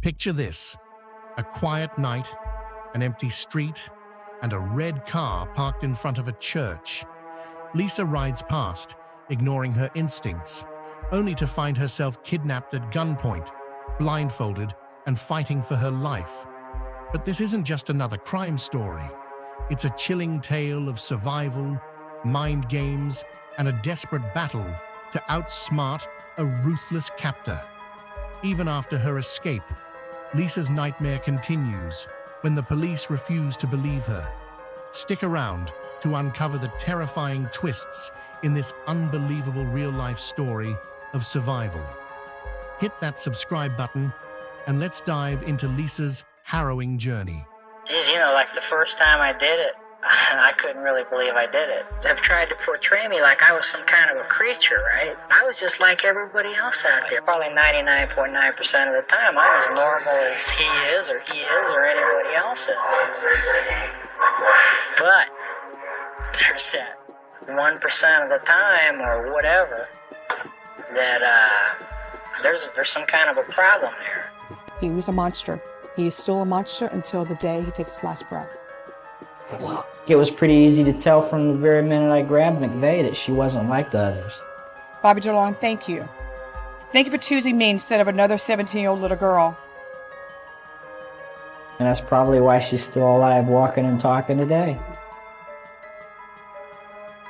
Picture this: a quiet night, an empty street, and a red car parked in front of a church. Lisa rides past, ignoring her instincts, only to find herself kidnapped at gunpoint, blindfolded, and fighting for her life. But this isn't just another crime story. It's a chilling tale of survival, mind games, and a desperate battle to outsmart a ruthless captor. Even after her escape, Lisa's nightmare continues when the police refuse to believe her. Stick around to uncover the terrifying twists in this unbelievable real-life story of survival. Hit that subscribe button and let's dive into Lisa's harrowing journey. Geez, like the first time I did it, I couldn't really believe I did it. They've tried to portray me like I was some kind of a creature, right? I was just like everybody else out there. Probably 99.9% of the time, I'm as normal as he is or anybody else is. But there's that 1% of the time or whatever that there's some kind of a problem there. He was a monster. He is still a monster until the day he takes his last breath. It was pretty easy to tell from the very minute I grabbed McVeigh that she wasn't like the others. Bobby DeLong, thank you. Thank you for choosing me instead of another 17-year-old little girl. And that's probably why she's still alive, walking and talking today.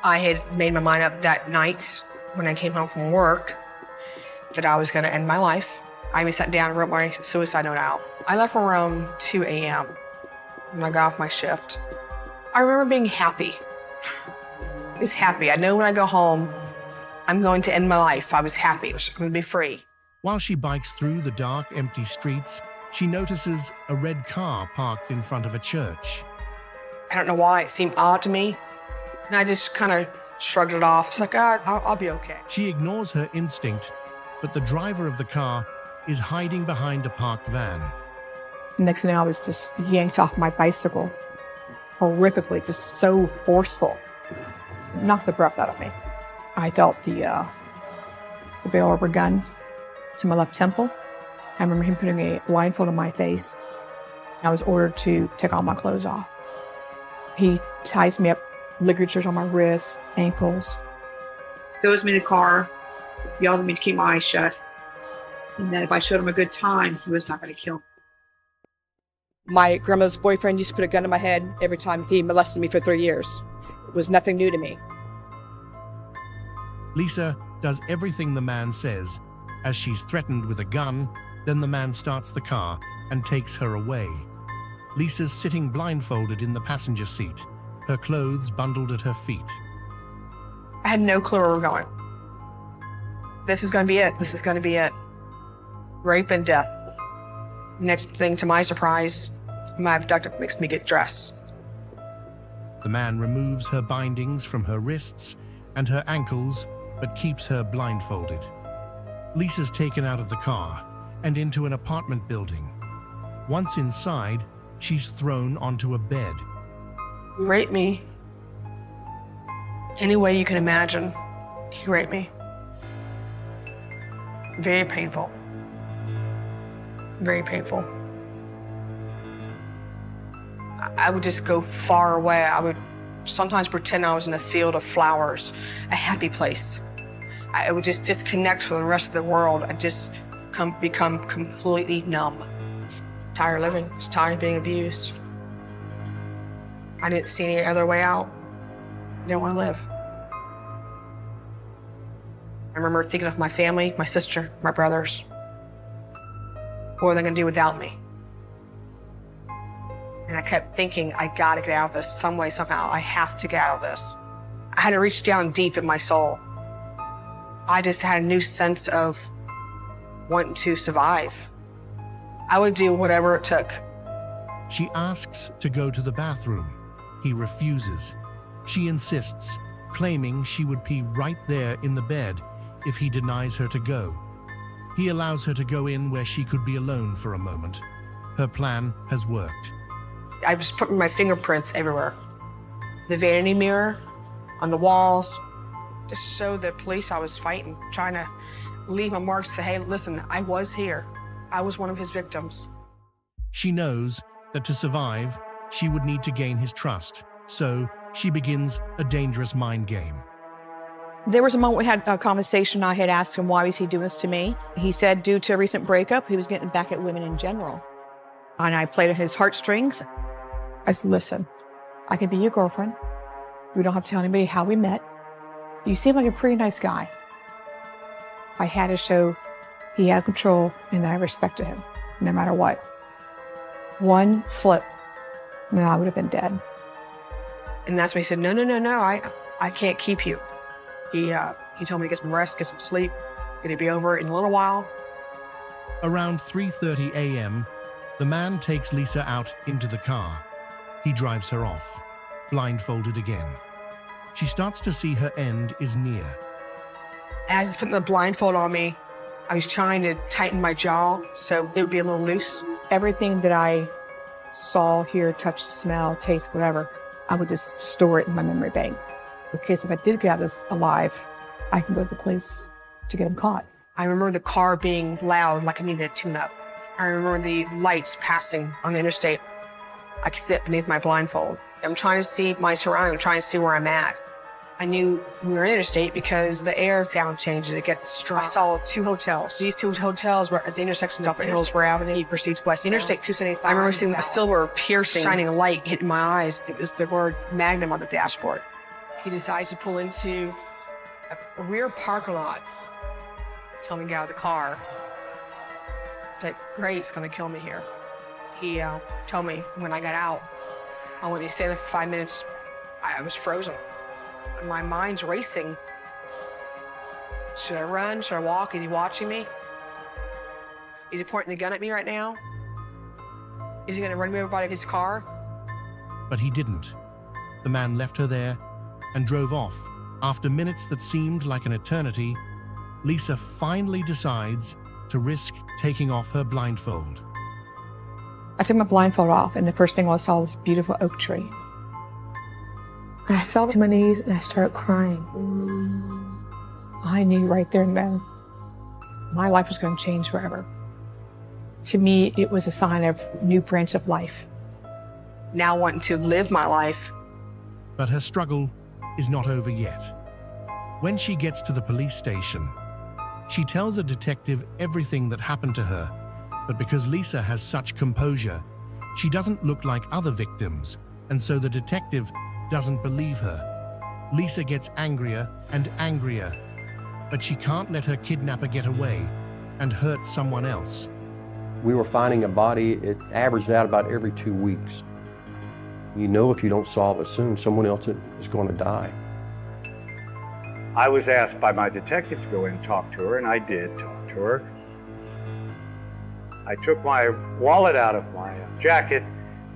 I had made my mind up that night when I came home from work that I was going to end my life. I even sat down and wrote my suicide note out. I left around 2 a.m. when I got off my shift. I remember being happy. I was happy. I know when I go home, I'm going to end my life. I was happy. I'm going to be free. While she bikes through the dark, empty streets, she notices a red car parked in front of a church. I don't know why. It seemed odd to me. And I just kind of shrugged it off. It's like, I'll be okay. She ignores her instinct, but the driver of the car is hiding behind a parked van. Next thing I was just yanked off my bicycle, horrifically, just so forceful. Knocked the breath out of me. I felt the barrel of a gun to my left temple. I remember him putting a blindfold on my face. I was ordered to take all my clothes off. He ties me up, ligatures on my wrists, ankles. Throws me in the car, yells at me to keep my eyes shut. And that if I showed him a good time, he was not going to kill me. My grandmother's boyfriend used to put a gun in my head every time he molested me for 3 years. It was nothing new to me. Lisa does everything the man says. As she's threatened with a gun, then the man starts the car and takes her away. Lisa's sitting blindfolded in the passenger seat, her clothes bundled at her feet. I had no clue where we're going. This is going to be it. This is going to be it. Rape and death. Next thing, to my surprise, my abductor makes me get dressed. The man removes her bindings from her wrists and her ankles, but keeps her blindfolded. Lisa's taken out of the car and into an apartment building. Once inside, she's thrown onto a bed. He raped me. Any way you can imagine, he raped me. Very painful. Very painful. I would just go far away. I would sometimes pretend I was in a field of flowers, a happy place. I would just disconnect from the rest of the world and just become completely numb. Tired of living, just tired of being abused. I didn't see any other way out. I didn't want to live. I remember thinking of my family, my sister, my brothers. What are they going to do without me? And I kept thinking, I got to get out of this some way, somehow. I have to get out of this. I had to reach down deep in my soul. I just had a new sense of wanting to survive. I would do whatever it took. She asks to go to the bathroom. He refuses. She insists, claiming she would pee right there in the bed if he denies her to go. He allows her to go in where she could be alone for a moment. Her plan has worked. I was putting my fingerprints everywhere. The vanity mirror, on the walls, just to show the police I was fighting, trying to leave a mark to say, hey, listen, I was here. I was one of his victims. She knows that to survive, she would need to gain his trust, so she begins a dangerous mind game. There was a moment we had a conversation. I had asked him, why was he doing this to me? He said, due to a recent breakup, he was getting back at women in general. And I played at his heartstrings. I said, listen, I can be your girlfriend. We don't have to tell anybody how we met. You seem like a pretty nice guy. I had to show he had control and that I respected him, no matter what. One slip, and I would have been dead. And that's when he said, no, I can't keep you. He told me to get some rest, get some sleep. It'd be over in a little while. Around 3:30 a.m., the man takes Lisa out into the car. He drives her off, blindfolded again. She starts to see her end is near. As he's putting the blindfold on me, I was trying to tighten my jaw so it would be a little loose. Everything that I saw, hear, touch, smell, taste, whatever, I would just store it in my memory bank. In case if I did get out of this alive, I can go to the police to get him caught. I remember the car being loud, like I needed a tune-up. I remember the lights passing on the interstate. I could see it beneath my blindfold. I'm trying to see my surroundings. I'm trying to see where I'm at. I knew we were in interstate because the air sound changes. It gets strong. I saw 2 hotels. These 2 hotels were at the intersections of Hillsborough Avenue. He proceeds west. Interstate 275. I remember seeing a silver piercing, shining light hitting my eyes. It was the word Magnum on the dashboard. He decides to pull into a rear parking lot. Tell me to get out of the car. That Gray's gonna kill me here. He told me when I got out, I wanted to stay there for 5 minutes. I was frozen. My mind's racing. Should I run? Should I walk? Is he watching me? Is he pointing the gun at me right now? Is he gonna run me over by his car? But he didn't. The man left her there and drove off. After minutes that seemed like an eternity, Lisa finally decides to risk taking off her blindfold. I took my blindfold off, and the first thing I saw was a beautiful oak tree. And I fell to my knees and I started crying. I knew right there and then my life was going to change forever. To me, it was a sign of new branch of life. Now wanting to live my life. But her struggle is not over yet. When she gets to the police station, she tells a detective everything that happened to her, but because Lisa has such composure, she doesn't look like other victims, and so the detective doesn't believe her. Lisa gets angrier and angrier, but she can't let her kidnapper get away and hurt someone else. We were finding a body, it averaged out about every 2 weeks. You know if you don't solve it soon, someone else is going to die. I was asked by my detective to go in and talk to her, and I did talk to her. I took my wallet out of my jacket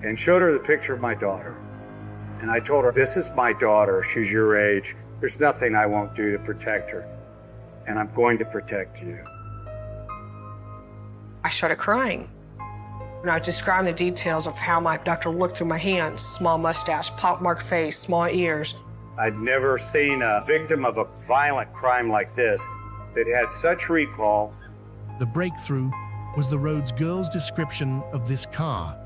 and showed her the picture of my daughter. And I told her, this is my daughter, she's your age. There's nothing I won't do to protect her. And I'm going to protect you. I started crying. When I was describing the details of how my doctor looked through my hands, small mustache, pockmarked face, small ears. I'd never seen a victim of a violent crime like this that had such recall. The breakthrough was the Rhodes girl's description of this car,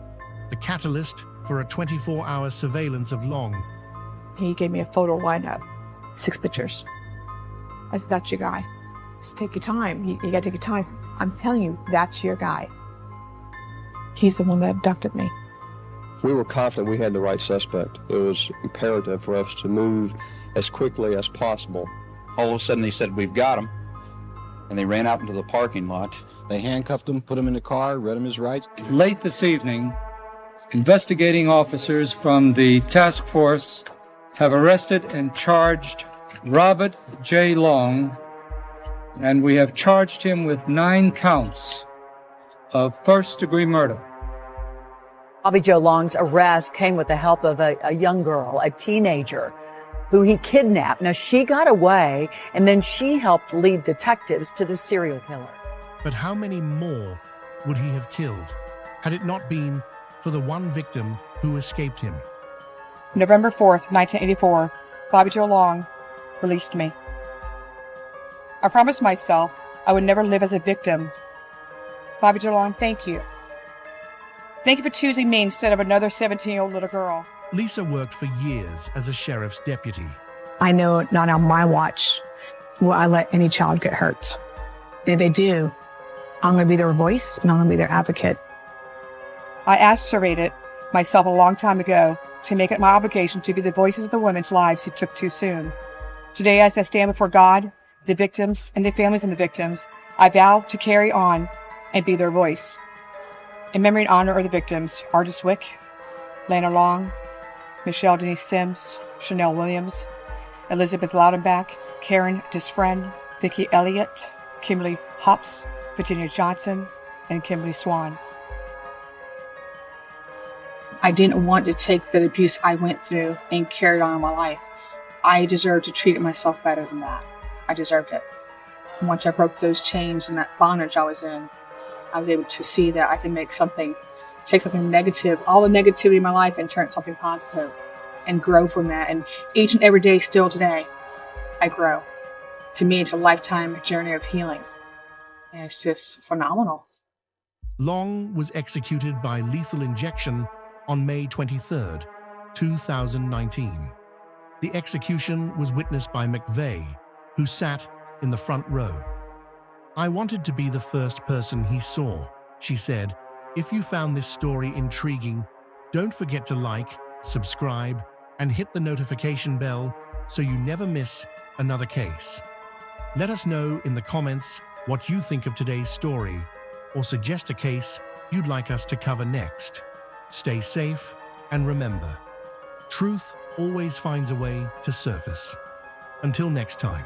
the catalyst for a 24-hour surveillance of Long. He gave me a photo lineup, 6 pictures. I said, that's your guy. Just take your time. You gotta take your time. I'm telling you, that's your guy. He's the one that abducted me. We were confident we had the right suspect. It was imperative for us to move as quickly as possible. All of a sudden they said, we've got him. And they ran out into the parking lot. They handcuffed him, put him in the car, read him his rights. Late this evening, investigating officers from the task force have arrested and charged Robert J. Long, and we have charged him with 9 counts of first-degree murder. Bobby Joe Long's arrest came with the help of a young girl, a teenager, who he kidnapped. Now, she got away, and then she helped lead detectives to the serial killer. But how many more would he have killed had it not been for the one victim who escaped him? November 4th, 1984, Bobby Joe Long released me. I promised myself I would never live as a victim Bobby Joe Long, thank you. Thank you for choosing me instead of another 17-year-old little girl. Lisa worked for years as a sheriff's deputy. I know not on my watch will I let any child get hurt. If they do, I'm going to be their voice and I'm going to be their advocate. I aspirated myself a long time ago to make it my obligation to be the voices of the women's lives who took too soon. Today, as I stand before God, the victims, and the families of the victims, I vow to carry on and be their voice. In memory and honor of the victims, Artis Wick, Lana Long, Michelle Denise Sims, Chanel Williams, Elizabeth Loudenbach, Karen Disfriend, Vicki Elliott, Kimberly Hops, Virginia Johnson, and Kimberly Swan. I didn't want to take the abuse I went through and carry it on in my life. I deserved to treat myself better than that. I deserved it. Once I broke those chains and that bondage I was in, I was able to see that I can take something negative, all the negativity in my life, and turn it something positive and grow from that. And each and every day, still today, I grow. To me, it's a lifetime journey of healing. And it's just phenomenal. Long was executed by lethal injection on May 23, 2019. The execution was witnessed by McVeigh, who sat in the front row. "I wanted to be the first person he saw," she said. "If you found this story intriguing, don't forget to like, subscribe, and hit the notification bell so you never miss another case. Let us know in the comments what you think of today's story, or suggest a case you'd like us to cover next. Stay safe, and remember, truth always finds a way to surface. Until next time.